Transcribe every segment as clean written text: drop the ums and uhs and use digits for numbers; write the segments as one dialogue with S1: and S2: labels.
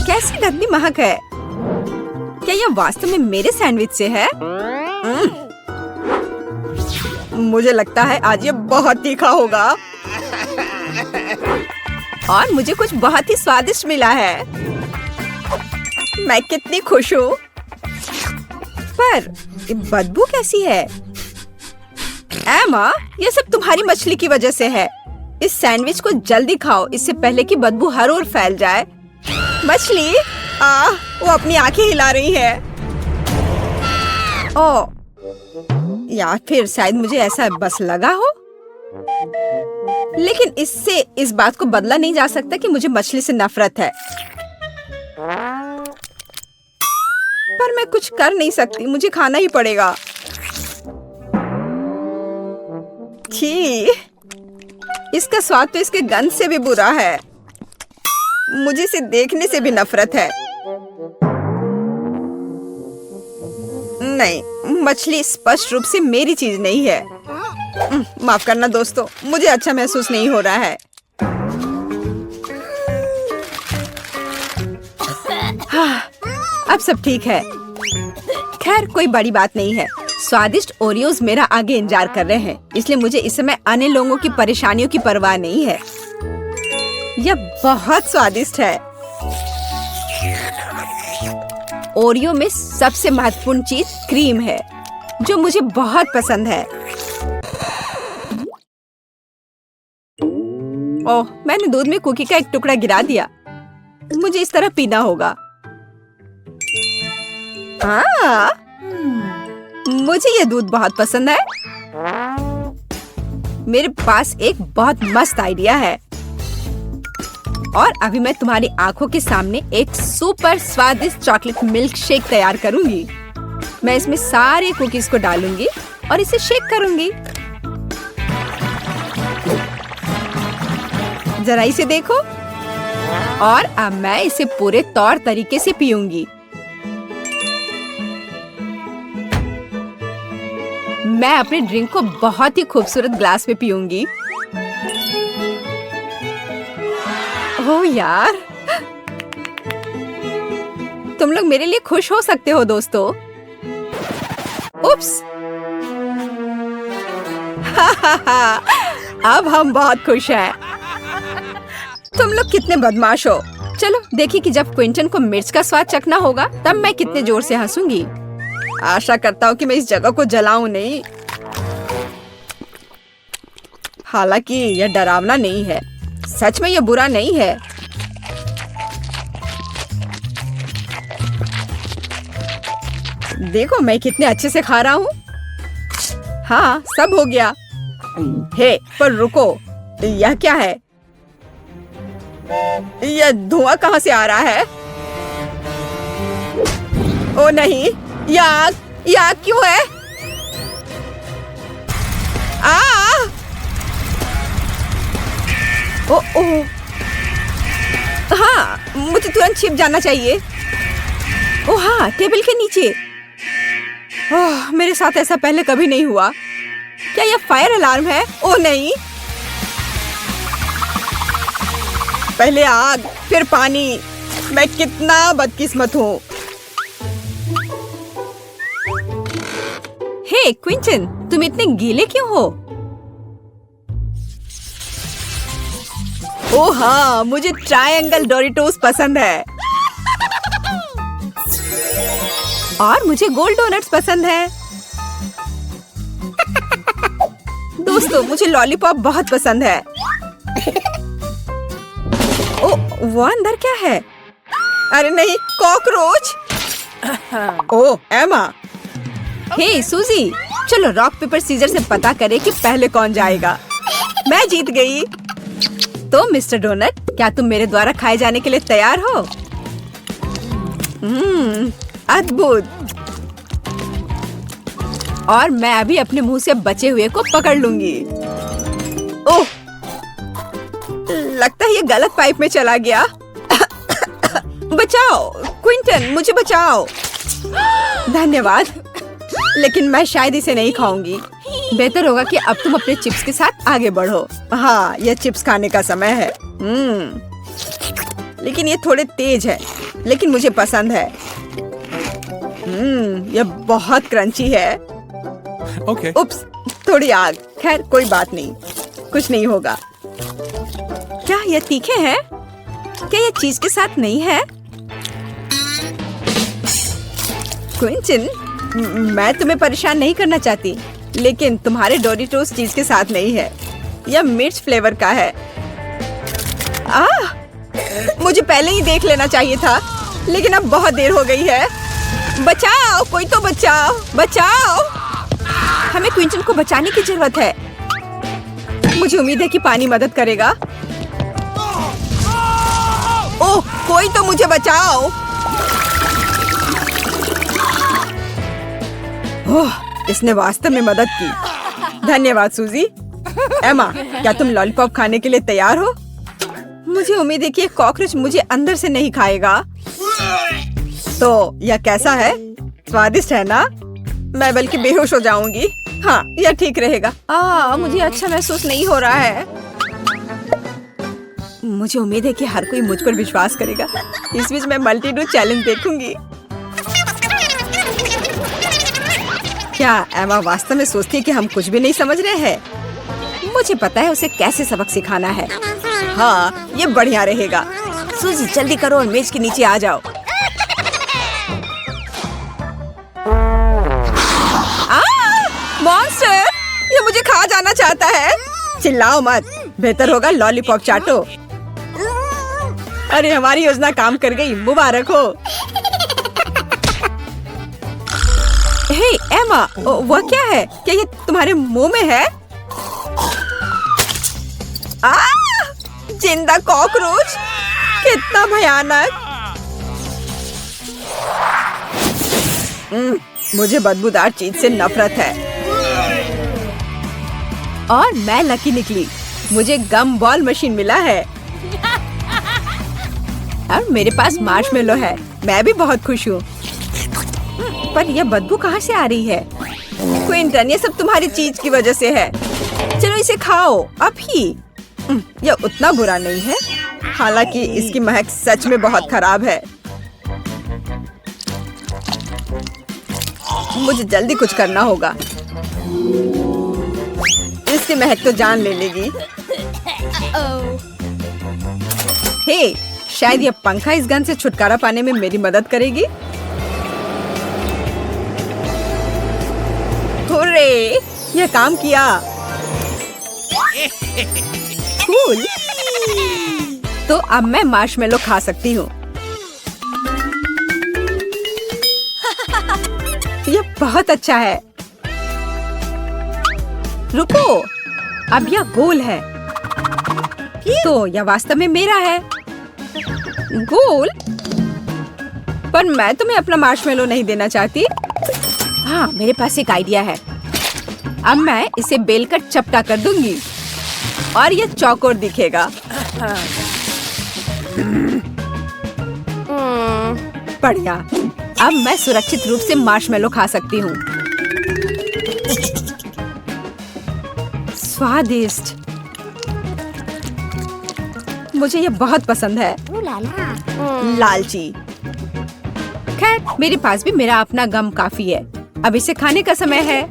S1: कैसी गंदी महक है। क्या यह वास्तव में मेरे सैंडविच से है? मुझे लगता है आज ये बहुत तीखा होगा और मुझे कुछ बहुत ही स्वादिष्ट मिला है। मैं कितनी खुश हूँ। पर ये बदबू कैसी है? एमा, ये सब तुम्हारी मछली की वजह से है। इस सैंडविच को जल्दी खाओ, इससे पहले कि बदबू हर ओर फैल जाए। मछली, वो अपनी आंखें हिला रही है। ओह, या फिर शायद मुझे ऐसा बस लगा हो। लेकिन इससे इस बात को बदला नहीं जा सकता कि मुझे मछली से नफरत है। पर मैं कुछ कर नहीं सकती, मुझे खाना ही पड़ेगा। छी, इसका स्वाद तो इसके गंध से भी बुरा है। मुझे इसे देखने से भी नफरत है। नहीं, मछली स्पष्ट रूप से मेरी चीज नहीं है। माफ करना दोस्तों, मुझे अच्छा महसूस नहीं हो रहा है। हाँ, अब सब ठीक है। खैर, कोई बड़ी बात नहीं है। स्वादिष्ट ओरियोज मेरा आगे इंतजार कर रहे हैं, इसलिए मुझे इस समय अन्य लोगों की परेशानियों की परवाह नहीं है। यह बहुत स्वादिष्ट है। ओरियो में सबसे महत्वपूर्ण चीज क्रीम है, जो मुझे बहुत पसंद है। ओह, मैंने दूध में कुकी का एक टुकड़ा गिरा दिया। मुझे इस तरह पीना होगा। मुझे ये दूध बहुत पसंद है। मेरे पास एक बहुत मस्त आइडिया है और अभी मैं तुम्हारी आंखों के सामने एक सुपर स्वादिष्ट चॉकलेट मिल्क शेक तैयार करूंगी। मैं इसमें सारे कुकीज को डालूंगी और इसे शेक करूंगी। जरा इसे देखो। और अब मैं इसे पूरे तौर तरीके से पीऊंगी। मैं अपने ड्रिंक को बहुत ही खूबसूरत ग्लास में पीऊंगी। ओह यार, तुम लोग मेरे लिए खुश हो सकते हो दोस्तों। उप्स। अब हम बहुत खुश हैं। तुम लोग कितने बदमाश हो। चलो देखिए कि जब क्विंटन को मिर्च का स्वाद चखना होगा तब मैं कितने जोर से हंसूंगी। आशा करता हूँ कि मैं इस जगह को जलाऊं नहीं। हालांकि यह डरावना नहीं है। सच में यह बुरा नहीं है। देखो मैं कितने अच्छे से खा रहा हूँ। हाँ, सब हो गया। हे, पर रुको, यह क्या है? यह धुआं कहाँ से आ रहा है? ओ नहीं, यह आग क्यों है? ओह, हाँ, मुझे तुरंत छिप जाना चाहिए। ओह हाँ, टेबल के नीचे। ओह, मेरे साथ ऐसा पहले कभी नहीं हुआ। क्या यह फायर अलार्म है? ओह नहीं। पहले आग, फिर पानी। मैं कितना बदकिस्मत हूँ। हे क्विंटन, तुम इतने गीले क्यों हो? ओह हाँ, मुझे ट्रायंगल डोरिटोस पसंद है। और मुझे गोल्ड डोनट्स पसंद है। दोस्तों, मुझे लॉलीपॉप बहुत पसंद है। ओ, वो अंदर क्या है? अरे नहीं, कॉकरोच। ओह एमा। हे सूजी, चलो रॉक पेपर सीजर से पता करें कि पहले कौन जाएगा। मैं जीत गई। तो मिस्टर डोनट, क्या तुम मेरे द्वारा खाए जाने के लिए तैयार हो? अद्भुत। और मैं अभी अपने मुंह से बचे हुए को पकड़ लूंगी। ओह, लगता है ये गलत पाइप में चला गया। बचाओ क्विंटन, मुझे बचाओ। धन्यवाद, लेकिन मैं शायद इसे नहीं खाऊंगी। बेहतर होगा कि अब तुम अपने चिप्स के साथ आगे बढ़ो। हाँ, यह चिप्स खाने का समय है। लेकिन ये थोड़े तेज है। लेकिन मुझे पसंद है। यह बहुत क्रंची है।
S2: Okay.
S1: उप्स, थोड़ी आग। खैर कोई बात नहीं, कुछ नहीं होगा। क्या ये तीखे हैं? क्या ये चीज के साथ नहीं है? क्विंटन, मैं तुम्हें परेशान नहीं करना चाहती, लेकिन तुम्हारे डोरिटोस चीज के साथ नहीं है। यह मिर्च फ्लेवर का है। मुझे पहले ही देख लेना चाहिए था, लेकिन अब बहुत देर हो गई है। बचाओ, कोई तो बचाओ, बचाओ। हमें क्विंटन को बचाने की जरूरत है। मुझे उम्मीद है कि पानी मदद करेगा। ओह, कोई तो मुझे बचाओ। ओह, इसने वास्तव में मदद की। धन्यवाद सूजी। एमा, क्या तुम लॉलीपॉप खाने के लिए तैयार हो? मुझे उम्मीद है कि एक कॉकरोच मुझे अंदर से नहीं खाएगा। तो यह कैसा है? स्वादिष्ट है ना? मैं बल्कि बेहोश हो जाऊंगी। हाँ, यह ठीक रहेगा। मुझे अच्छा महसूस नहीं हो रहा है। मुझे उम्मीद है कि हर कोई मुझ पर विश्वास करेगा। इस बीच मैं मल्टी-डू चैलेंज देखूंगी। क्या एमा वास्तव में सोचती है कि हम कुछ भी नहीं समझ रहे हैं? मुझे पता है उसे कैसे सबक सिखाना है। हाँ, ये बढ़िया रहेगा। सूजी, जल्दी करो और मेज के नीचे आ जाओ। मॉन्स्टर, ये मुझे खा जाना चाहता है। चिल्लाओ मत, बेहतर होगा लॉलीपॉप चाटो। अरे, हमारी योजना काम कर गई, मुबारक हो। हे एमा, वह क्या है? क्या ये तुम्हारे मुंह में है? जिंदा कॉकरोच, कितना भयानक। मुझे बदबूदार चीज से नफरत है। और मैं लकी निकली, मुझे गम बॉल मशीन मिला है। और मेरे पास मार्शमेलो है। मैं भी बहुत खुश हूँ। पर यह बदबू कहाँ से आ रही है? क्विंटन, ये सब तुम्हारी चीज की वजह से है। चलो इसे खाओ अभी। यह उतना बुरा नहीं है, हालांकि इसकी महक सच में बहुत खराब है। मुझे जल्दी कुछ करना होगा। इसकी महक तो जान ले लेगी। हे, शायद यह पंखा इस गन से छुटकारा पाने में मेरी मदद करेगी। हुर्रे, यह काम किया। कूल। तो अब मैं मार्शमेलो खा सकती हूँ। यह बहुत अच्छा है। रुको, अब यह गोल है, तो यह वास्तव में मेरा है। गोल? पर मैं तुम्हें अपना मार्शमेलो नहीं देना चाहती। हाँ, मेरे पास एक आइडिया है। अब मैं इसे बेलकर चपटा कर दूंगी और यह चौकोर दिखेगा। बढ़िया। अब मैं सुरक्षित रूप से मार्शमेलो खा सकती हूँ। स्वादिष्ट। मुझे यह बहुत पसंद है। लालची। खैर, मेरे पास भी मेरा अपना गम काफी है। अब इसे खाने का समय है।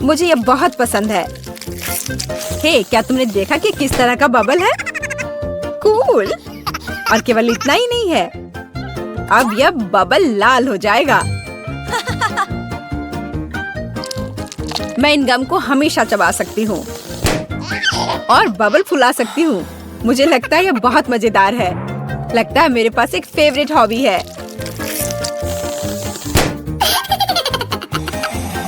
S1: मुझे यह बहुत पसंद है। हे, क्या तुमने देखा कि किस तरह का बबल है? कूल। और केवल इतना ही नहीं है, अब यह बबल लाल हो जाएगा। मैं इन गम को हमेशा चबा सकती हूँ और बबल फुला सकती हूँ। मुझे लगता है यह बहुत मजेदार है। लगता है मेरे पास एक फेवरेट हॉबी है।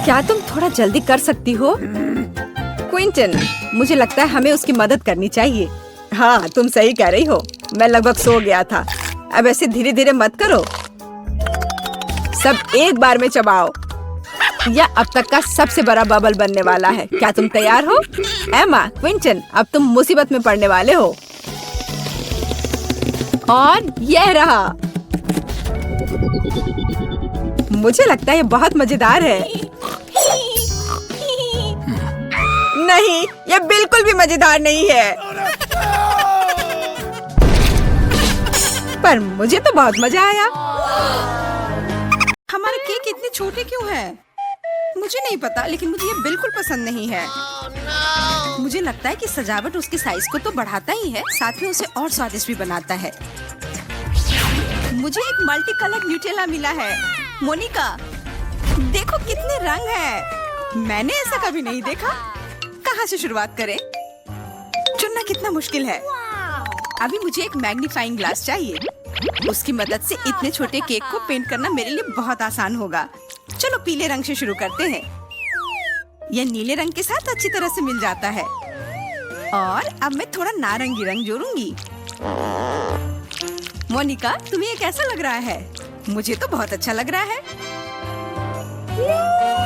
S1: क्या तुम थोड़ा जल्दी कर सकती हो? क्विंटन, मुझे लगता है हमें उसकी मदद करनी चाहिए। हाँ, तुम सही कह रही हो। मैं लगभग सो गया था। अब ऐसे धीरे धीरे मत करो, सब एक बार में चबाओ। यह अब तक का सबसे बड़ा बबल बनने वाला है। क्या तुम तैयार हो? एमा, क्विंटन, अब तुम मुसीबत में पड़ने वाले हो। और यह रहा। मुझे लगता है यह बहुत मजेदार है। नहीं, यह बिल्कुल भी मजेदार नहीं है। पर मुझे तो बहुत मजा आया। हमारे केक इतने छोटे क्यों हैं? मुझे नहीं पता, लेकिन मुझे ये बिल्कुल पसंद नहीं है। मुझे लगता है कि सजावट उसके साइज को तो बढ़ाता ही है, साथ में उसे और स्वादिष्ट भी बनाता है। मुझे एक मल्टी कलर न्यूटेला मिला है। मोनिका, देखो कितने रंग हैं। मैंने ऐसा कभी नहीं देखा। कहाँ से शुरुआत करें? चुनना कितना मुश्किल है। अभी मुझे एक मैग्नीफाइंग ग्लास चाहिए। उसकी मदद से इतने छोटे केक को पेंट करना मेरे लिए बहुत आसान होगा। चलो पीले रंग से शुरू करते हैं। यह नीले रंग के साथ अच्छी तरह से मिल जाता है। और अब मैं थोड़ा नारंगी रंग जोड़ूंगी। मोनिका, तुम्हें ये कैसा लग रहा है? मुझे तो बहुत अच्छा लग रहा है।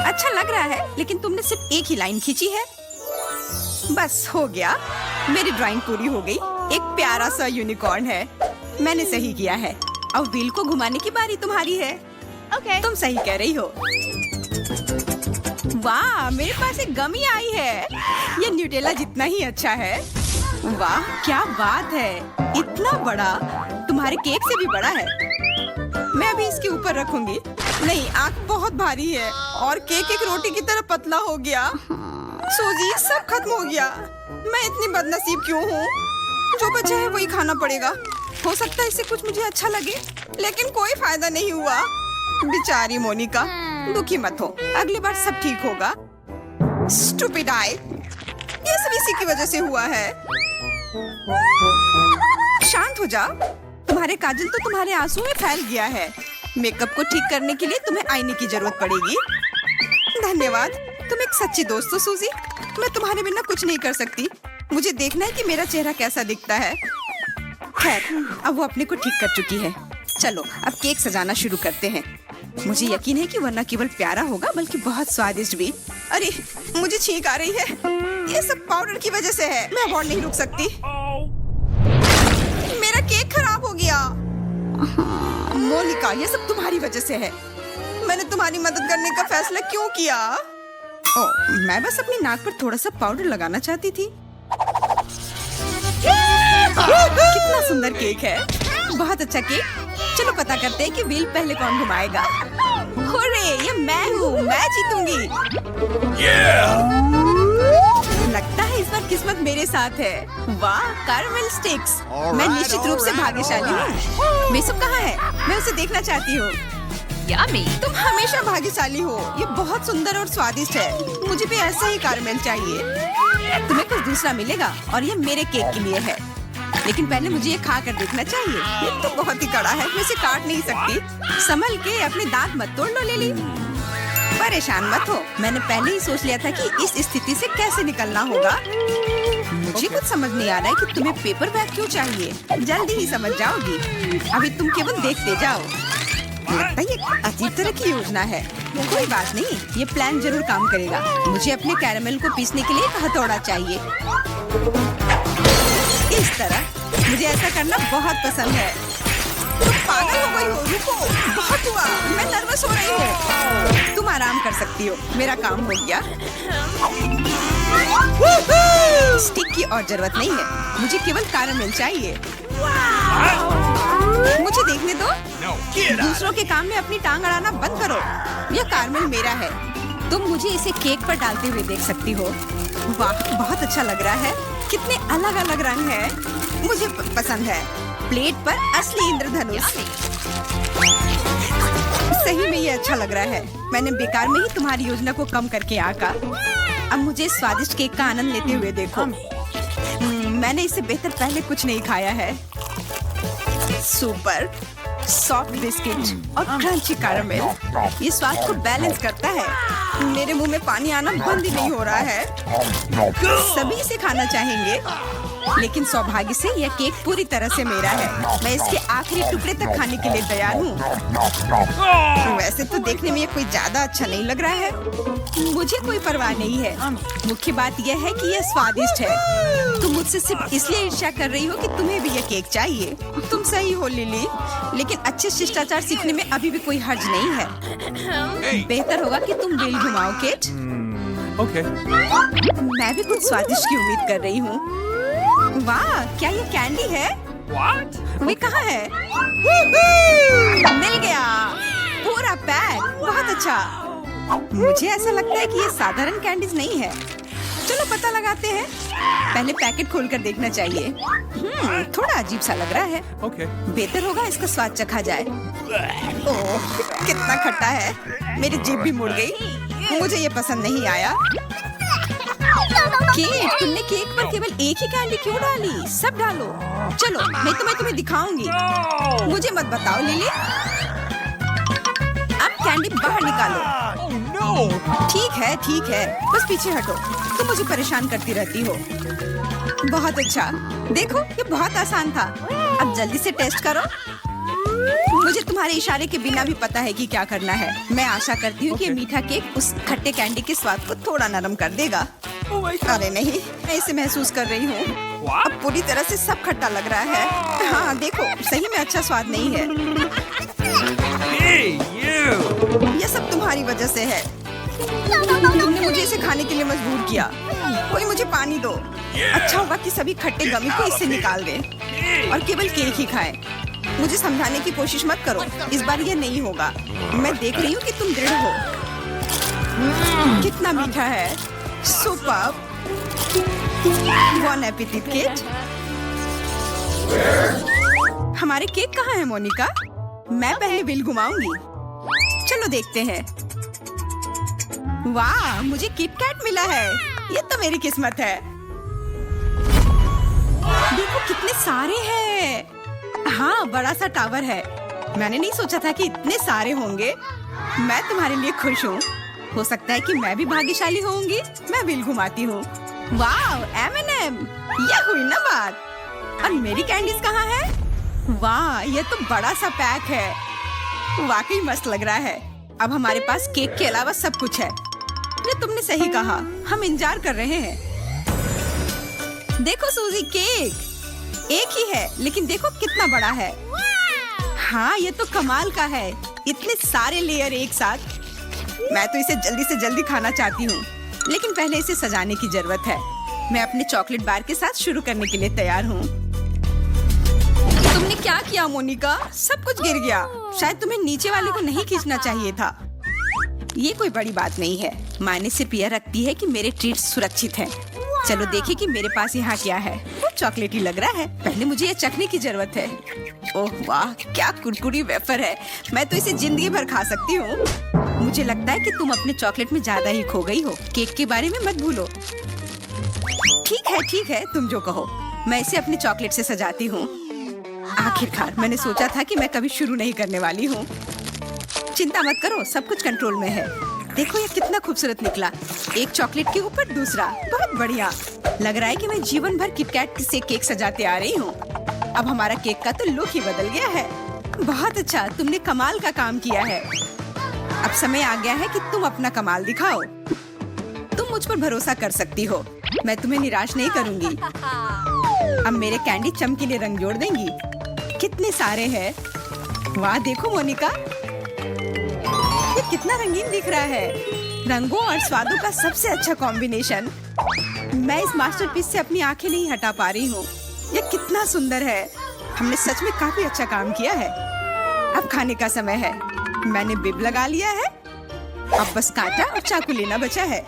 S1: अच्छा लग रहा है, लेकिन तुमने सिर्फ एक ही लाइन खींची है। बस हो गया, मेरी ड्राइंग पूरी हो गई। एक प्यारा सा यूनिकॉर्न है। मैंने सही किया है। अब व्हील को घुमाने की बारी तुम्हारी है। ओके, तुम सही कह रही हो। वाह, मेरे पास एक गमी आई है। ये न्यूटेला जितना ही अच्छा है। वाह, क्या बात है। इतना बड़ा, तुम्हारे केक से भी बड़ा है। मैं अभी इसके ऊपर रखूंगी। नहीं, आँख बहुत भारी है और केक एक रोटी की तरह पतला हो गया। सूजी, सब खत्म हो गया। मैं इतनी बदनसीब क्यों हूँ? जो बचा है वही खाना पड़ेगा। हो सकता है इससे कुछ मुझे अच्छा लगे, लेकिन कोई फायदा नहीं हुआ। बेचारी मोनिका, दुखी मत हो, अगली बार सब ठीक होगा। स्टूपिड आई, ये सब इसी की वजह से हुआ है। शांत हो जाओ। तुम्हारे काजल तो तुम्हारे आंसू में फैल गया है। मेकअप को ठीक करने के लिए तुम्हें आईने की जरूरत पड़ेगी। धन्यवाद, तुम एक सच्ची दोस्त हो सूजी। मैं तुम्हारे बिना कुछ नहीं कर सकती। मुझे देखना है कि मेरा चेहरा कैसा दिखता है। खैर, अब वो अपने को ठीक कर चुकी है। चलो अब केक सजाना शुरू करते हैं। मुझे यकीन है कि वह न केवल प्यारा होगा बल्कि बहुत स्वादिष्ट भी। अरे, मुझे छींक आ रही है। ये सब पाउडर की वजह से है। मैं अब और नहीं रुक सकती। मेरा केक खराब हो गया। मोनिका, ये सब तुम्हारी वजह से है। मैंने तुम्हारी मदद करने का फैसला क्यों किया? मैं बस अपनी नाक पर थोड़ा सा पाउडर लगाना चाहती थी। कितना सुंदर केक है। बहुत अच्छा केक। चलो पता करते हैं कि व्हील पहले कौन घुमाएगा। हुर्रे, ये मैं हूँ। मैं जीतूंगी। लगता है इस बार किस्मत मेरे साथ है। वाह, कैरमेल स्टिक्स। मैं निश्चित रूप से भाग्यशाली हूँ। मेसुब कहाँ है? मैं उसे देखना चाहती हूँ। तुम हमेशा भाग्यशाली हो। ये बहुत सुंदर और स्वादिष्ट है। मुझे भी ऐसा ही कैरमेल चाहिए। तुम्हें कुछ दूसरा मिलेगा और ये मेरे केक के लिए है। लेकिन पहले मुझे ये खा कर देखना चाहिए। ये तो बहुत ही कड़ा है, मैं इसे काट नहीं सकती। संभल के, अपने दांत मत तोड़ लो लिली। परेशान मत हो, मैंने पहले ही सोच लिया था कि इस स्थिति से कैसे निकलना होगा। मुझे कुछ समझ नहीं आ रहा है कि तुम्हें पेपर बैग क्यों चाहिए। जल्दी ही समझ जाओगी। अभी तुम केवल देखते जाओ। लगता है ये अजीब तरह की योजना है। कोई बात नहीं, ये प्लान जरूर काम करेगा। मुझे अपने कैरमेल को पीसने के लिए एक हथौड़ा चाहिए। इस तरह मुझे ऐसा करना बहुत पसंद है। तुम पागल हो गई हो। रुको, बहुत हुआ। मैं नर्वस हो रही हूँ। तुम आराम कर सकती हो। मेरा काम हो गया। स्टिक की और जरूरत नहीं है। मुझे केवल कैरमेल चाहिए। मुझे देखने दो। दूसरों के काम में अपनी टांग अड़ाना बंद करो। यह कैरमेल मेरा है। तुम मुझे इसे केक पर डालते हुए देख सकती हो। वाह, बहुत अच्छा लग रहा है। कितने अलग अलग रंग हैं। मुझे पसंद है। प्लेट पर असली इंद्रधनुष। सही में ये अच्छा लग रहा है। मैंने बेकार में ही तुम्हारी योजना को कम करके आका। अब मुझे स्वादिष्ट केक का आनंद लेते हुए देखो। मैंने इससे बेहतर पहले कुछ नहीं खाया है। सुपर सॉफ्ट बिस्किट और क्रंची कैरमेल, ये स्वाद को बैलेंस करता है। मेरे मुंह में पानी आना बंद ही नहीं हो रहा है। सभी इसे खाना चाहेंगे, लेकिन सौभाग्य से यह केक पूरी तरह से मेरा है। मैं इसके आखिरी टुकड़े तक खाने के लिए तैयार हूँ। वैसे तो देखने में ये कोई ज्यादा अच्छा नहीं लग रहा है। मुझे कोई परवाह नहीं है। मुख्य बात यह है कि यह स्वादिष्ट है। तुम मुझसे सिर्फ इसलिए ईर्ष्या कर रही हो कि तुम्हें भी यह केक चाहिए। तुम सही हो लिली, लेकिन अच्छे शिष्टाचार सीखने में अभी भी कोई हर्ज नहीं है। बेहतर होगा कि तुम व्हील घुमाओ, केट।
S2: Okay.
S1: मैं भी कुछ स्वादिष्ट की उम्मीद कर रही हूँ। वाह, क्या ये कैंडी है? वे कहाँ है? मिल गया, पूरा पैक। बहुत अच्छा। मुझे ऐसा लगता है कि ये साधारण कैंडीज नहीं है। चलो पता लगाते हैं। पहले पैकेट खोलकर देखना चाहिए। थोड़ा अजीब सा लग रहा है। बेहतर होगा इसका स्वाद चखा जाए। ओह, कितना खट्टा है। मेरी जीभ भी मुड़ गई। मुझे ये पसंद नहीं आया। केट, तुमने केक पर केवल एक ही कैंडी क्यों डाली? सब डालो। चलो, मैं तुम्हें दिखाऊंगी। मुझे मत बताओ लिली। अब कैंडी बाहर निकालो। ठीक है, बस पीछे हटो। तुम मुझे परेशान करती रहती हो। बहुत अच्छा। देखो, ये बहुत आसान था। अब जल्दी से टेस्ट करो। मुझे तुम्हारे इशारे के बिना भी पता है कि क्या करना है। मैं आशा करती हूँ कि ये मीठा केक उस खट्टे कैंडी के स्वाद को थोड़ा नरम कर देगा। अरे नहीं, मैं इसे महसूस कर रही हूँ। अब पूरी तरह से सब खट्टा लग रहा है। हाँ देखो, सही में अच्छा स्वाद नहीं है। यह सब तुम्हारी वजह से है। तुमने मुझे इसे खाने के लिए मजबूर किया। कोई मुझे पानी दो। अच्छा होगा कि सभी खट्टे गमी को इससे निकाल दें और केवल केक ही खाएं। मुझे समझाने की कोशिश मत करो। इस बार ये नहीं होगा। मैं देख रही हूँ कि तुम दृढ़ हो। कितना मीठा है। सुपर्ब। बॉन एपेटिट किड। हमारे केक कहाँ है मोनिका? मैं पहले बिल घुमाऊंगी। चलो देखते हैं। वाह, मुझे किट कैट मिला है। ये तो मेरी किस्मत है। देखो कितने सारे हैं। हाँ, बड़ा सा टावर है। मैंने नहीं सोचा था कि इतने सारे होंगे। मैं तुम्हारे लिए खुश हूँ। हो सकता है कि मैं भी भाग्यशाली होंगी। मैं बिल घुमाती हूँ। वाह, M&M, ये हुई ना बात। और मेरी कैंडीज कहाँ है? वाह, ये तो बड़ा सा पैक है। वाकई मस्त लग रहा है। अब हमारे पास केक के अलावा सब कुछ है। ये तुमने सही कहा। हम इंतजार कर रहे हैं। देखो सूजी, केक एक ही है, लेकिन देखो कितना बड़ा है। हाँ, ये तो कमाल का है। इतने सारे लेयर एक साथ। मैं तो इसे जल्दी से जल्दी खाना चाहती हूँ, लेकिन पहले इसे सजाने की जरूरत है। मैं अपने चॉकलेट बार के साथ शुरू करने के लिए तैयार हूँ। तुमने क्या किया मोनिका? सब कुछ गिर गया। शायद तुम्हें नीचे वाले को नहीं खींचना चाहिए था। ये कोई बड़ी बात नहीं है। मायने सिर्फ यह रखती है कि मेरे ट्रीट्स सुरक्षित हैं। चलो देखें कि मेरे पास यहाँ क्या है। वो चॉकलेटी लग रहा है। पहले मुझे ये चखने की जरूरत है। ओह वाह, क्या कुरकुरी वेफर है। मैं तो इसे जिंदगी भर खा सकती हूँ। मुझे लगता है कि तुम अपने चॉकलेट में ज्यादा ही खो गई हो। केक के बारे में मत भूलो। ठीक है, तुम जो कहो। मैं इसे अपने चॉकलेट से सजाती हूँ। आखिरकार मैंने सोचा था कि मैं कभी शुरू नहीं करने वाली हूँ। चिंता मत करो, सब कुछ कंट्रोल में है। देखो ये कितना खूबसूरत निकला। एक चॉकलेट के ऊपर दूसरा। बहुत बढ़िया। लग रहा है कि मैं जीवन भर किटकैट से केक सजाते आ रही हूँ। अब हमारा केक का तो लुक ही बदल गया है। बहुत अच्छा, तुमने कमाल का काम किया है। अब समय आ गया है कि तुम अपना कमाल दिखाओ। तुम मुझ पर भरोसा कर सकती हो। मैं तुम्हें निराश नहीं करूंगी। अब मेरे कैंडी चमकीले रंग जोड़ देंगी। कितने सारे हैं। वाह देखो मोनिका, ये कितना रंगीन दिख रहा है। रंगों और स्वादों का सबसे अच्छा कॉम्बिनेशन। मैं इस मास्टरपीस से अपनी आंखें नहीं हटा पा रही हूँ। ये कितना सुंदर है। हमने सच में काफी अच्छा काम किया है। अब खाने का समय है। मैंने बिब लगा लिया है। अब बस कांटा और चाकू लेना बचा है।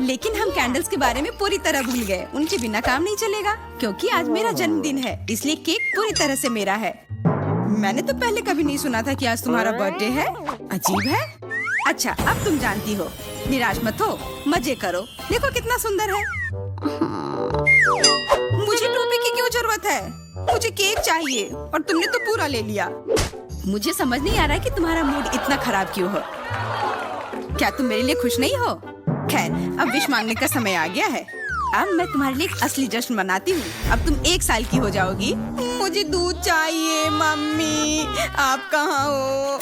S1: लेकिन हम कैंडल्स के बारे में पूरी तरह भूल गए। उनके बिना काम नहीं चलेगा। क्योंकि आज मेरा जन्मदिन है, इसलिए केक पूरी तरह से मेरा है। मैंने तो पहले कभी नहीं सुना था कि आज तुम्हारा बर्थडे है। अजीब है। अच्छा, अब तुम जानती हो। निराश मत हो, मजे करो। देखो कितना सुंदर है। मुझे टोपी की क्यों जरूरत है? मुझे केक चाहिए और तुमने तो पूरा ले लिया। मुझे समझ नहीं आ रहा है कि तुम्हारा मूड इतना खराब क्यों हो। क्या तुम मेरे लिए खुश नहीं हो? खैर, अब विश मांगने का समय आ गया है। अब मैं तुम्हारे लिए एक असली जश्न मनाती हूँ। अब तुम 1 साल की हो जाओगी। मुझे दूध चाहिए। मम्मी, आप कहाँ हो?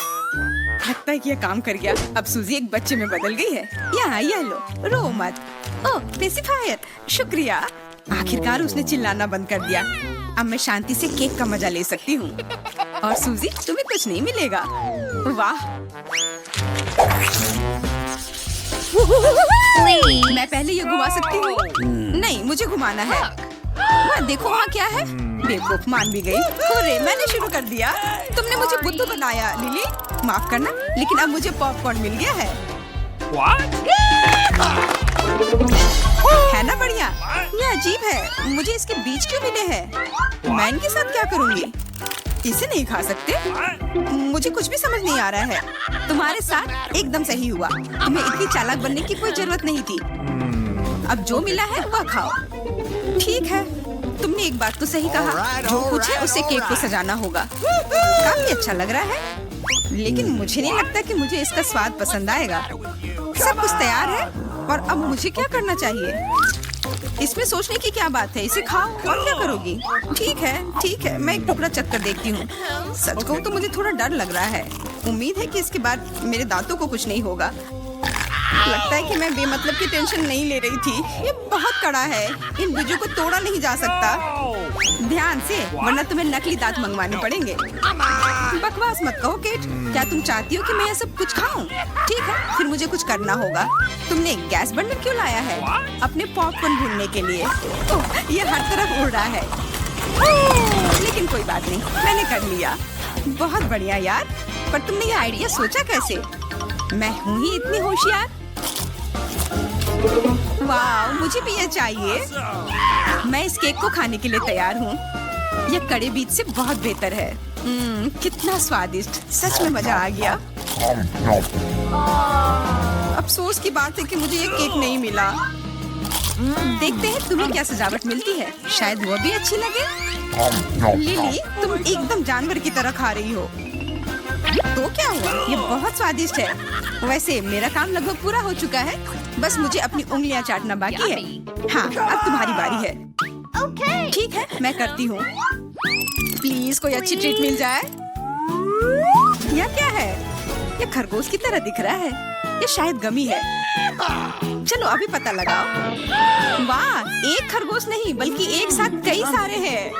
S1: लगता है कि यह काम कर गया। अब सूजी एक बच्चे में बदल गई है। यहाँ यह लो, रो मत। ओह, पेसिफायर, शुक्रिया। आखिरकार उसने चिल्लाना बंद कर दिया। अब मैं शांति से केक का मजा ले सकती हूँ। और सूजी, तुम्हें कुछ नहीं मिलेगा। वाह, मैं पहले ये घुमा सकती हूँ। नहीं, मुझे घुमाना है। वहाँ देखो, वहाँ क्या है? बेवकूफ मान भी गई। अरे मैंने शुरू कर दिया। तुमने मुझे बुद्धू बनाया लिली। माफ करना, लेकिन अब मुझे पॉपकॉर्न मिल गया है। है ना बढ़िया? ये अजीब है, मुझे इसके बीज क्यों मिले हैं? मैं इनके साथ क्या करूंगी? इसे नहीं खा सकते। मुझे कुछ भी समझ नहीं आ रहा है। तुम्हारे साथ एकदम सही हुआ। तुम्हें इतनी चालाक बनने की कोई जरूरत नहीं थी। अब जो मिला है वह खाओ। ठीक है, तुमने एक बात तो सही कहा। जो कुछ है उसे केक को सजाना होगा। काफी अच्छा लग रहा है, लेकिन मुझे नहीं लगता कि मुझे इसका स्वाद पसंद आएगा। सब कुछ तैयार है और अब मुझे क्या करना चाहिए? इसमें सोचने की क्या बात है? इसे खाओ और क्या करोगी? ठीक है, मैं एक टुकड़ा चख कर देखती हूँ। सच कहूँ तो मुझे थोड़ा डर लग रहा है। उम्मीद है कि इसके बाद मेरे दांतों को कुछ नहीं होगा। लगता है कि मैं बेमतलब की टेंशन नहीं ले रही थी। ये बहुत कड़ा है, इन बीजों को तोड़ा नहीं जा सकता। ध्यान से, वरना तुम्हें नकली दांत मंगवाने पड़ेंगे। बकवास मत कहो केट। क्या तुम चाहती हो कि मैं ये सब कुछ खाऊं? ठीक है, फिर मुझे कुछ करना होगा। तुमने गैस बर्नर क्यों लाया है? अपने पॉपकॉर्न भूनने के लिए। ओह, ये हर तरफ उड़ रहा है। लेकिन कोई बात नहीं, मैंने कर लिया। बहुत बढ़िया यार, पर तुमने ये आइडिया सोचा कैसे? मैं हूँ ही इतनी होशियार। वाह, मुझे भी ये चाहिए। मैं इस केक को खाने के लिए तैयार हूँ। यह कड़े बीज से बहुत बेहतर है। कितना स्वादिष्ट, सच में मजा आ गया। अफसोस की बात है कि मुझे ये केक नहीं मिला। देखते हैं तुम्हें क्या सजावट मिलती है, शायद वो भी अच्छी लगे। लिली, तुम एकदम जानवर की तरह खा रही हो। तो क्या हुआ? ये बहुत स्वादिष्ट है। वैसे मेरा काम लगभग पूरा हो चुका है, बस मुझे अपनी उंगलियां चाटना बाकी है। हाँ, अब तुम्हारी बारी है। ठीक है, मैं करती हूँ। प्लीज कोई अच्छी ट्रीट मिल जाए। यह क्या है? ये खरगोश की तरह दिख रहा है। ये शायद गमी है। चलो अभी पता लगाओ। वाह, एक खरगोश नहीं बल्कि एक साथ कई सारे हैं।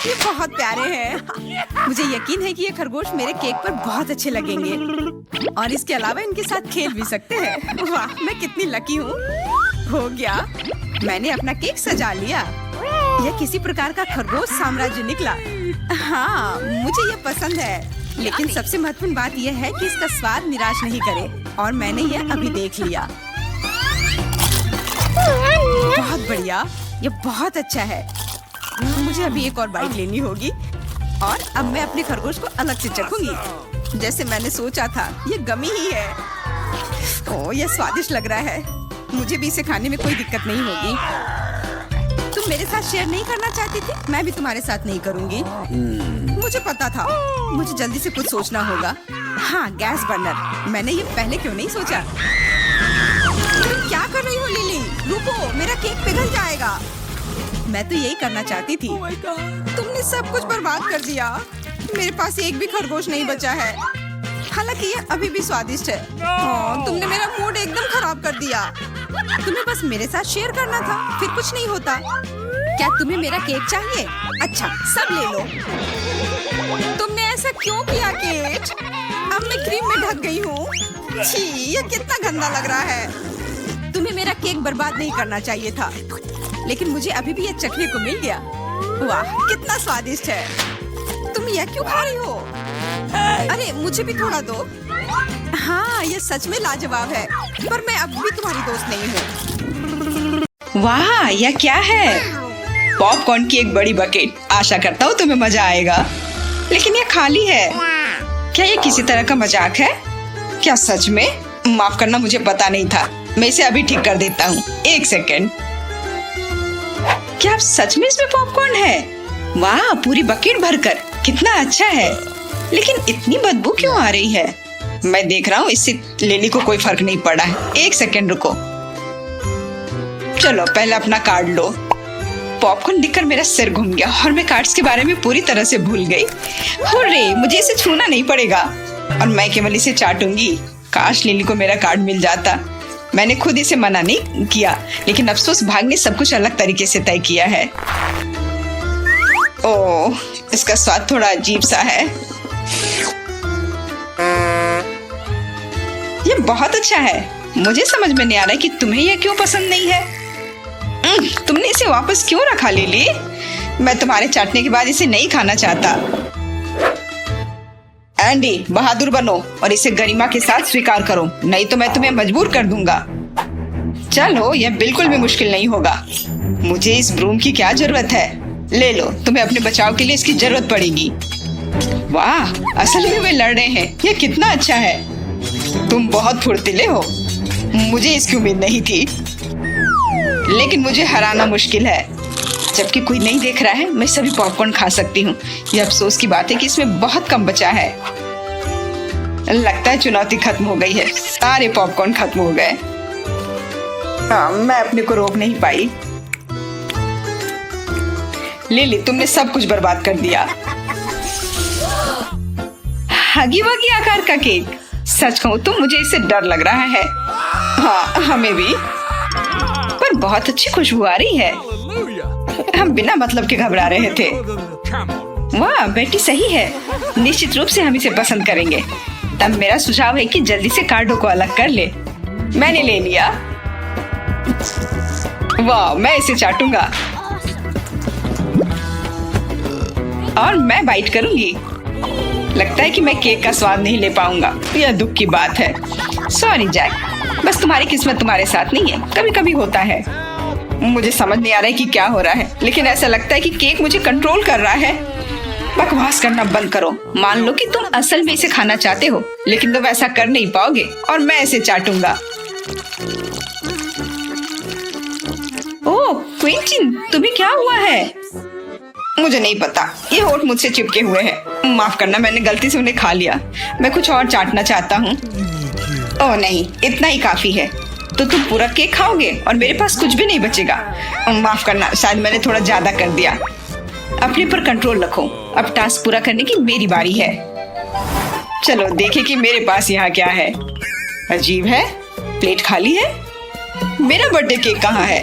S1: ये बहुत प्यारे हैं। मुझे यकीन है कि ये खरगोश मेरे केक पर बहुत अच्छे लगेंगे और इसके अलावा इनके साथ खेल भी सकते हैं। वाह, मैं कितनी लकी हूँ। हो गया, मैंने अपना केक सजा लिया। यह किसी प्रकार का खरगोश साम्राज्य निकला। हाँ, मुझे ये पसंद है, लेकिन सबसे महत्वपूर्ण बात यह है कि इसका स्वाद निराश नहीं करे और मैंने यह अभी देख लिया। बहुत बढ़िया, ये बहुत अच्छा है। मुझे अभी एक और बाइट लेनी होगी और अब मैं अपने खरगोश को अलग से चखूंगी। जैसे मैंने सोचा था, ये गमी ही है। ओह, ये स्वादिष्ट लग रहा है। मुझे भी इसे खाने में कोई दिक्कत नहीं होगी। तुम मेरे साथ शेयर नहीं करना चाहती थी? मैं भी तुम्हारे साथ नहीं करूंगी। मुझे पता था, मुझे जल्दी से कुछ सोचना होगा। हाँ, गैस बर्नर। मैंने ये पहले क्यों नहीं सोचा? तुम क्या कर रही हो लिली? रुको, मेरा केक पिघल जाएगा। मैं तो यही करना चाहती थी। तुमने सब कुछ बर्बाद कर दिया। मेरे पास एक भी खरगोश नहीं बचा है। हालांकि ये अभी भी स्वादिष्ट है। तुमने मेरा मूड एकदम खराब कर दिया। तुम्हें बस मेरे साथ शेयर करना था, फिर कुछ नहीं होता। क्या तुम्हें मेरा केक चाहिए? अच्छा, सब ले लो। तुमने ऐसा क्यों किया केट? अब मैं क्रीम में ढक गई हूँ। छी, ये कितना गंदा लग रहा है। तुम्हें मेरा केक बर्बाद नहीं करना चाहिए था, लेकिन मुझे अभी भी ये चखने को मिल गया। वाह, कितना स्वादिष्ट है। तुम यह क्यों खा रही हो? अरे मुझे भी थोड़ा दो। हाँ, ये सच में लाजवाब है, पर मैं अब भी तुम्हारी दोस्त नहीं हूँ।
S2: वाह, यह क्या है? पॉपकॉर्न की एक बड़ी बकेट। आशा करता हूँ तुम्हें मजा आएगा, लेकिन यह खाली है। क्या ये किसी तरह का मजाक है? क्या सच में? माफ करना, मुझे पता नहीं था। मैं इसे अभी ठीक कर देता हूँ। एक सेकेंड। क्या आप सच में इसमें पॉपकॉर्न है? वाह, पूरी बकेट भरकर। कितना अच्छा है, लेकिन इतनी बदबू क्यों आ रही है? मैं देख रहा हूँ, इससे लिली को कोई फर्क नहीं पड़ा है। एक सेकेंड रुको। चलो पहले अपना कार्ड लो। पॉपकॉर्न दिखकर मेरा सिर घूम गया और मैं कार्ड्स के बारे में पूरी तरह से भूल गई। हुर्रे, मुझे इसे छूना नहीं पड़ेगा और मैं केवल इसे चाटूंगी। काश लिली को मेरा कार्ड मिल जाता। मैंने खुद इसे मना नहीं किया, लेकिन अफसोस भाग ने सब कुछ अलग तरीके से तय किया है। ओह, इसका स्वाद थोड़ा अजीब सा है। ये बहुत अच्छा है। मुझे समझ में नहीं आ रहा कि तुम्हें यह क्यों पसंद नहीं है। तुमने इसे वापस क्यों रखा लिली? मैं तुम्हारे चाटने के बाद इसे नहीं खाना चाहता। एंडी, बहादुर बनो और इसे गरिमा के साथ स्वीकार करो, नहीं तो मैं तुम्हें मजबूर कर दूंगा। चलो, यह बिल्कुल भी मुश्किल नहीं होगा। मुझे इस ब्रूम की क्या जरूरत है? ले लो, तुम्हें अपने बचाव के लिए इसकी जरूरत पड़ेगी। वाह, असल में वे लड़ रहे हैं। यह कितना अच्छा है। तुम बहुत फुर्तीले हो। मुझे इसकी उम्मीद नहीं थी, लेकिन मुझे हराना मुश्किल है। जबकि कोई नहीं देख रहा है, मैं सभी पॉपकॉर्न खा सकती हूँ। यह अफसोस की बात है कि इसमें बहुत कम बचा है। लगता है चुनौती खत्म हो गई है। सारे पॉपकॉर्न खत्म हो गए। मैं अपने को रोक नहीं पाई। लिली, तुमने सब कुछ बर्बाद कर दिया। हगी वगी आकार का केक। सच कहूं तो मुझे इससे डर लग रहा है। हाँ, हमें भी। पर बहुत अच्छी खुशबू आ रही है। हम बिना मतलब के घबरा रहे थे। वाह, बेटी सही है। निश्चित रूप से हम इसे पसंद करेंगे। तब मेरा सुझाव है कि जल्दी से कार्डों को अलग कर ले। मैंने ले लिया। वाह, मैं इसे चाटूंगा और मैं बाइट करूंगी। लगता है कि मैं केक का स्वाद नहीं ले पाऊंगा। यह दुख की बात है। सॉरी जैक, बस तुम्हारी किस्मत तुम्हारे साथ नहीं है। कभी कभी होता है। मुझे समझ नहीं आ रहा है कि क्या हो रहा है, लेकिन ऐसा लगता है कि केक मुझे कंट्रोल कर रहा है। बकवास करना बंद करो। मान लो कि तुम असल में इसे खाना चाहते हो, लेकिन तुम ऐसा कर नहीं पाओगे और मैं इसे चाटूंगा। ओह क्विंटन, तुम्हें क्या हुआ है? मुझे नहीं पता। ये होठ मुझसे चिपके हुए हैं। माफ करना, मैंने गलती से उन्हें खा लिया। मैं कुछ और चाटना चाहता हूँ। ओह नहीं, इतना ही काफी है। तो तुम पूरा केक खाओगे और मेरे पास कुछ भी नहीं बचेगा। माफ करना, शायद मैंने थोड़ा ज्यादा कर दिया। अपने पर कंट्रोल रखो। अब टास्क पूरा करने की मेरी बारी है। चलो देखें कि मेरे पास यहाँ क्या है। अजीब है, प्लेट खाली है। मेरा बर्थडे केक कहाँ है?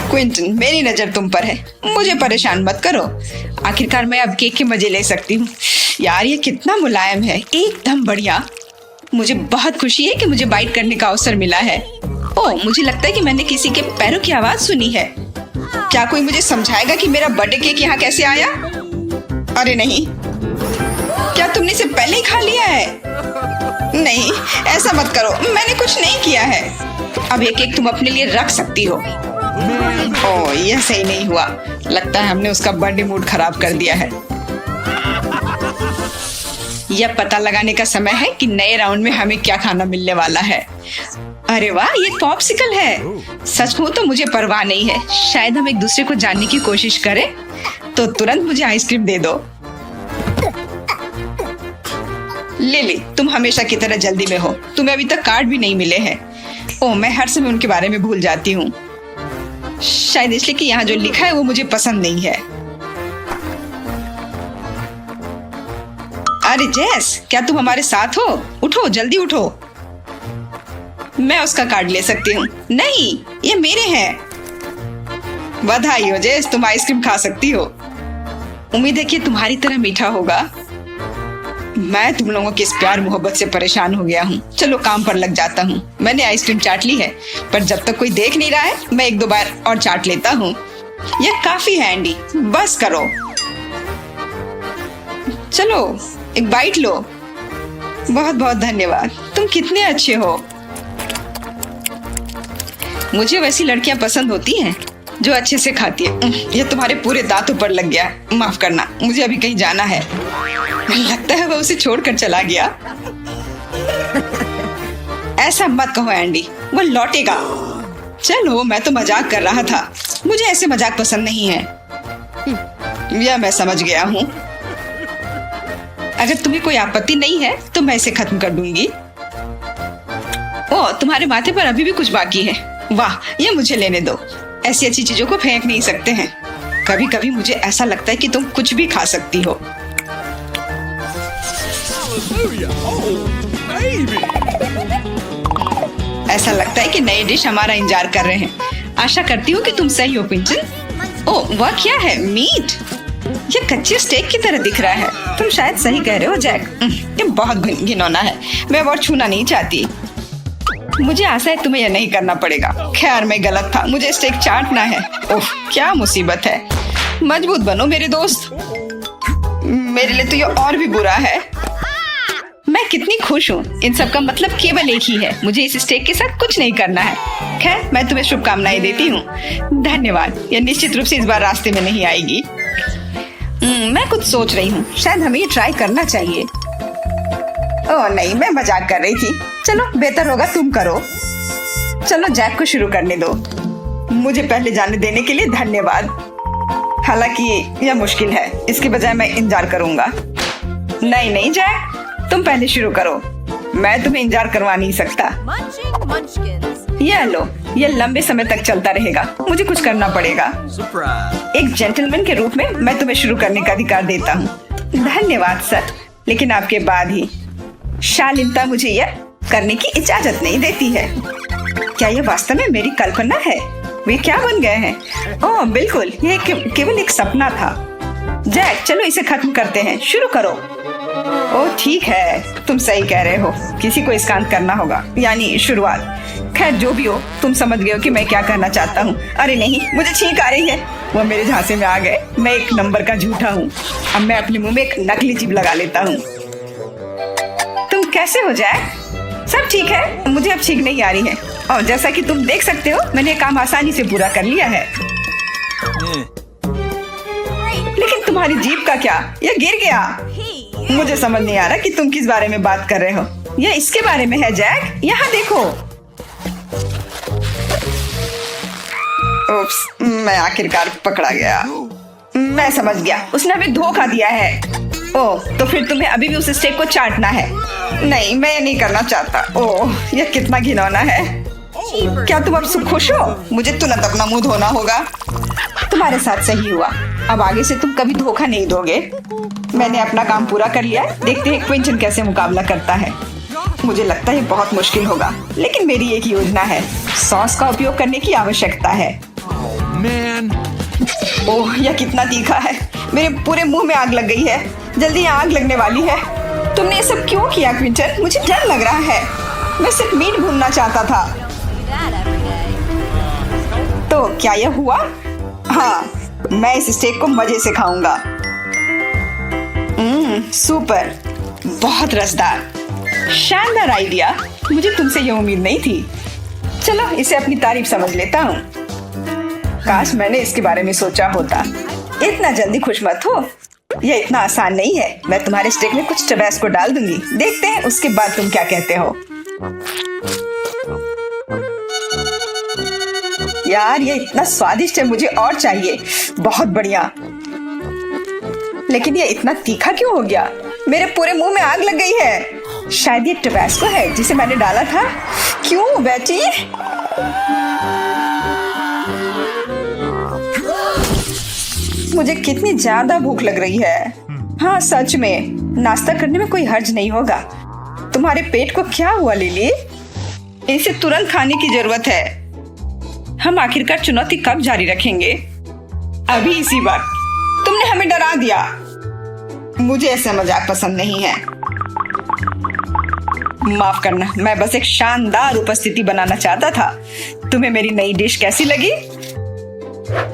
S2: क्विंटन, मेरी नजर तुम पर है। मुझे परेशान मत करो। आखिरकार मैं अब केक के मजे ले सकती हूँ। यार, ये कितना मुलायम है, एकदम बढ़िया। मुझे बहुत खुशी है कि मुझे बाइट करने का अवसर मिला है। ओह, मुझे लगता है कि मैंने किसी के पैरों की आवाज सुनी है। क्या कोई मुझे समझाएगा कि मेरा बर्थडे केक यहाँ कैसे आया? अरे नहीं, क्या तुमने इसे पहले ही खा लिया है? नहीं, ऐसा मत करो। मैंने कुछ नहीं किया है। अब ये केक तुम अपने लिए रख सकती हो। ओह, यह सही नहीं हुआ। लगता है हमने उसका बर्थडे मूड खराब कर दिया है। यह पता लगाने का समय है कि नए राउंड में हमें क्या खाना मिलने वाला है। अरे वाह, ये पॉप्सिकल है। सच कहूं तो मुझे परवाह नहीं है। शायद हम एक दूसरे को जानने की कोशिश करें, तो तुरंत मुझे आइसक्रीम दे दो। लिली, तुम हमेशा की तरह जल्दी में हो। तुम्हें अभी तक कार्ड भी नहीं मिले हैं। ओह, मैं हर समय उनके बारे में भूल जाती हूँ। शायद इसलिए कि यहाँ जो लिखा है वो मुझे पसंद नहीं है। अरे जेस, क्या तुम हमारे साथ हो? उठो, जल्दी उठो। मैं उसका कार्ड ले सकती हूँ। नहीं, ये मेरे हैं। बधाई हो जेस, तुम आइसक्रीम खा सकती हो। उम्मीद है कि तुम्हारी तरह मीठा होगा। मैं तुम लोगों के इस प्यार मोहब्बत से परेशान हो गया हूँ। चलो काम पर लग जाता हूँ। मैंने आइसक्रीम चाट ली है, पर जब तक कोई देख नहीं रहा है, मैं एक दो बार और चाट लेता हूँ। यह काफी है एंडी, बस करो। चलो एक बाइट लो। बहुत बहुत धन्यवाद, तुम कितने अच्छे हो। मुझे वैसी लड़कियां पसंद होती हैं जो अच्छे से खाती है। ये तुम्हारे पूरे दांतों पर लग गया। माफ करना, मुझे अभी कहीं जाना है। लगता है वह उसे छोड़कर चला गया। ऐसा मत कहो एंडी, वो लौटेगा। चलो, मैं तो मजाक कर रहा था। मुझे ऐसे मजाक पसंद नहीं है। यह मैं समझ गया हूँ। अगर तुम्हें कोई आपत्ति नहीं है तो मैं इसे खत्म कर दूंगी। ओह, तुम्हारे माथे पर अभी भी कुछ बाकी है। वाह, ये मुझे लेने दो। ऐसी अच्छी चीजों को फेंक नहीं सकते हैं। कभी कभी मुझे ऐसा लगता है कि तुम कुछ भी खा सकती हो। ऐसा लगता है कि नई डिश हमारा इंतजार कर रहे हैं। आशा करती हूँ कि तुम सही हो पिंचन। ओह, वह क्या है? मीट। ये कच्चे स्टेक की तरह दिख रहा है। तुम शायद सही कह रहे हो जैक। ये बहुत घिनौना है। मैं और छूना नहीं चाहती। मुझे आशा है तुम्हें यह नहीं करना पड़ेगा। खैर मैं गलत था, मुझे स्टेक चाटना है। ओह क्या मुसीबत है। मजबूत बनो मेरे दोस्त, मेरे लिए तो ये और भी बुरा है। मैं कितनी खुश हूँ। इन सब का मतलब केवल एक ही है, मुझे इस स्टेक के साथ कुछ नहीं करना है। खैर मैं तुम्हें शुभकामनाएं देती हूँ। धन्यवाद। यह निश्चित रूप से इस बार रास्ते में नहीं आएगी। मैं कुछ सोच रही हूँ, शायद हमें ये ट्राई करना चाहिए। ओह नहीं, मैं मजाक कर रही थी। चलो बेहतर होगा तुम करो। चलो जैक को शुरू करने दो। मुझे पहले जाने देने के लिए धन्यवाद। हालांकि यह मुश्किल है, इसके बजाय मैं इंतजार करूंगा। नहीं नहीं जैक, तुम पहले शुरू करो। मैं तुम्हें इंतजार करवा नहीं सकता। यह लो, यह लंबे समय तक चलता रहेगा। मुझे कुछ करना पड़ेगा। एक जेंटलमैन के रूप में मैं तुम्हें शुरू करने का अधिकार देता हूँ। धन्यवाद सर, लेकिन आपके बाद ही। शालीनता मुझे यह करने की इजाजत नहीं देती है। क्या यह वास्तव में मेरी कल्पना है? वे क्या बन गए हैं? ओह बिल्कुल, यह केवल एक सपना था। जैक चलो इसे खत्म करते हैं, शुरू करो। ओह ठीक है, तुम सही कह रहे हो, किसी को इसका अंत करना होगा, यानी शुरुआत। खैर जो भी हो, तुम समझ गए हो कि मैं क्या कहना चाहता हूँ। अरे नहीं, मुझे छींक आ रही है। वो मेरे झांसे में आ गए। मैं एक नंबर का झूठा हूँ। अब मैं अपने मुंह में एक नकली जीभ लगा लेता हूँ। तुम कैसे हो जैक? सब ठीक है, मुझे अब छींक नहीं आ रही है। और जैसा कि तुम देख सकते हो, मैंने काम आसानी से पूरा कर लिया है। लेकिन तुम्हारी जीभ का क्या? यह गिर गया। मुझे समझ नहीं आ रहा कि तुम किस बारे में बात कर रहे हो। यह इसके बारे में है जैक, यहाँ देखो। उप्स, मैं आखिरकार पकड़ा गया। मैं समझ गया, उसने हमें धोखा दिया है। ओह, तो फिर तुम्हें अभी भी उस स्टेक को चाटना है? नहीं, मैं नहीं करना चाहता। ओह, यह कितना घिनौना है। क्या तुम अब खुश हो? मुझे तुरंत अपना मुंह धोना होगा। तुम्हारे साथ सही हुआ। अब आगे से तुम कभी धोखा नहीं दोगे। मैंने अपना काम पूरा कर लिया। देखते हैं क्विंटन कैसे मुकाबला करता है। मुझे लगता है बहुत मुश्किल होगा, लेकिन मेरी एक योजना है। सॉस का उपयोग करने की आवश्यकता है। ओह, यह कितना तीखा है। मेरे पूरे मुंह में आग लग गई है। जल्दी आग लगने वाली है। तुमने ये सब क्यों किया क्विंटन? मुझे डर लग रहा है। मैं सिर्फ मीट भूनना चाहता था। तो क्या यह हुआ? हाँ, मैं इस स्टेक को मजे से खाऊंगा। सुपर, बहुत रसदार। शानदार आइडिया। मुझे तुमसे यह उम्मीद नहीं थी। चलो इसे अपनी तारीफ समझ लेता हूँ। काश मैंने इसके बारे में सोचा होता। इतना जल्दी खुश मत हो, यह इतना आसान नहीं है। मैं तुम्हारे स्टेक में कुछ टबैस्को डाल दूंगी। देखते हैं उसके बाद तुम क्या कहते हो। यार ये इतना स्वादिष्ट है, मुझे और चाहिए। बहुत बढ़िया। लेकिन ये इतना तीखा क्यों हो गया? मेरे पूरे मुंह में आग लग गई है। शायद ये टबैस्को है जिसे मैंने डाला था। क्यों बेटी? मुझे कितनी ज्यादा भूख लग रही है। हाँ सच में, नाश्ता करने में कोई हर्ज नहीं होगा। तुम्हारे पेट को क्या हुआ लिली? इसे तुरंत खाने की जरूरत है। हम आखिरकार चुनौती कब जारी रखेंगे? अभी इसी वक्त। तुमने हमें डरा दिया। मुझे ऐसा मजाक पसंद नहीं है। माफ करना, मैं बस एक शानदार उपस्थिति बनाना चाहता था। तुम्हें मेरी नई डिश कैसी लगी?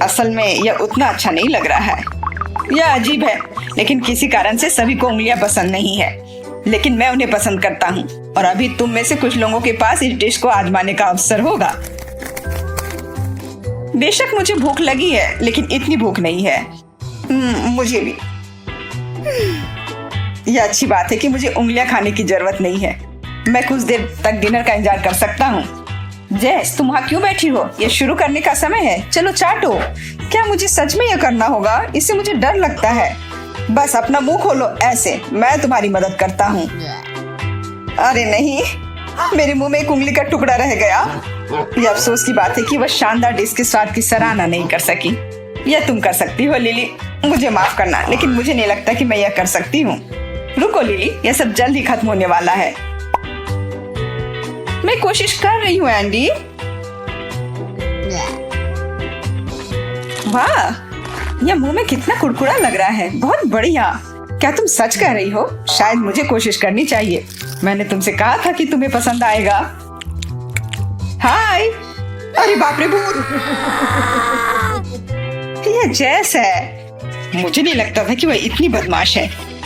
S2: असल में यह उतना अच्छा नहीं लग रहा है। यह अजीब है, लेकिन किसी कारण से सभी को उंगलियां पसंद नहीं है। लेकिन मैं उन्हें पसंद करता हूँ, और अभी तुम में से कुछ लोगों के पास इस डिश को आजमाने का अवसर होगा। बेशक मुझे भूख लगी है, लेकिन इतनी भूख नहीं है। मुझे भी। यह अच्छी बात है कि मुझे उंगलियां खाने की जरूरत नहीं है। मैं कुछ देर तक डिनर का इंतजार कर सकता हूँ। जैस, तुम वहाँ क्यों बैठी हो? ये शुरू करने का समय है। चलो चाटो। क्या मुझे सच में यह करना होगा? इससे मुझे डर लगता है। बस अपना मुंह खोलो ऐसे, मैं तुम्हारी मदद करता हूँ। अरे नहीं, मेरे मुंह में एक उंगली का टुकड़ा रह गया। यह अफसोस की बात है कि वह शानदार डिश के स्वाद की सराहना नहीं कर सकी। यह तुम कर सकती हो लिली। मुझे माफ करना, लेकिन मुझे नहीं लगता कि मैं यह कर सकती हूँ। रुको लिली, यह सब जल्द ही खत्म होने वाला है। मैं कोशिश कर रही हूँ एंडी। वाह, यह मुंह में कितना कुरकुरा लग रहा है। बहुत बढ़िया। क्या तुम सच कह रही हो? शायद मुझे कोशिश करनी चाहिए। मैंने तुमसे कहा था कि तुम्हें पसंद आएगा। हाय। अरे बाप रे भूत। ये जैस है। मुझे नहीं लगता था कि वह इतनी बदमाश है।